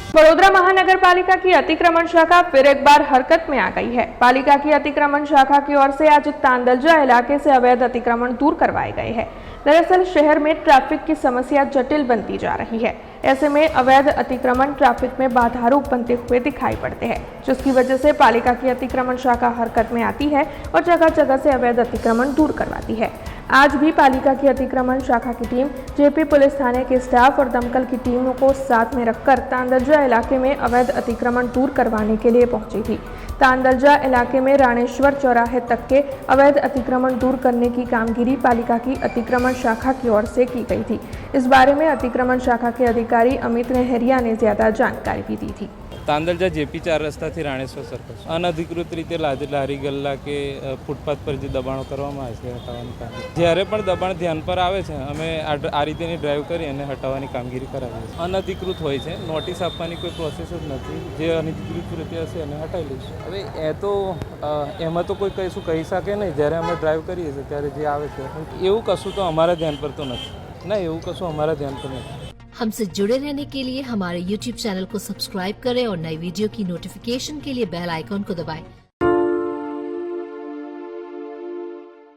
वडोदरा महानगर पालिका की अतिक्रमण शाखा फिर एक बार हरकत में आ गई है। पालिका की अतिक्रमण शाखा की ओर से आज तांदलजा इलाके से अवैध अतिक्रमण दूर करवाए गए हैं। दरअसल शहर में ट्रैफिक की समस्या जटिल बनती जा रही है। ऐसे में अवैध अतिक्रमण ट्रैफिक में बाधारूप बनते हुए दिखाई पड़ते हैं, जिसकी वजह से पालिका की अतिक्रमण शाखा हरकत में आती है और जगह जगह से अवैध अतिक्रमण दूर करवाती है। आज भी पालिका की अतिक्रमण शाखा की टीम जेपी पुलिस थाने के स्टाफ और दमकल की टीमों को साथ में रखकर तांदलजा इलाके में अवैध अतिक्रमण दूर करवाने के लिए पहुंची थी। तांदलजा इलाके में राणेश्वर चौराहे तक के अवैध अतिक्रमण दूर करने की कामगिरी पालिका की अतिक्रमण शाखा की ओर से की गई थी। इस बारे में अतिक्रमण शाखा के अधिकारी अमित नेहरिया ने ज्यादा जानकारी भी दी थी। तांदलजा जेपी 4 રસ્તાથી રાણેશ્વર સર્કલ અનધિકૃત રીતે લારી ગલ્લા કે ફૂટપાથ પર જે દબાણો કરવામાં આવે છે હટાવવાની કામગીરી જ્યારે પણ દબાણ ધ્યાન પર આવે છે અમે આ રીતેની ડ્રાઈવ કરી અને હટાવવાની કામગીરી કરાવીએ છીએ। અનધિકૃત હોય છે, નોટિસ આપવાની કોઈ પ્રોસેસ જ નથી, જે અનધિકૃત રીતે હશે એને હટાવી લઈશું। હવે એ તો એમાં તો કોઈ કશું કહી શકે નહીં, જ્યારે અમે ડ્રાઈવ કરીએ છીએ ત્યારે જે આવે છે એવું કશું તો અમારા ધ્યાન પર તો નથી, ના એવું કશું અમારા ધ્યાન પર નથી। हमसे जुड़े रहने के लिए हमारे YouTube चैनल को सब्सक्राइब करें और नई वीडियो की नोटिफिकेशन के लिए बेल आइकॉन को दबाएं।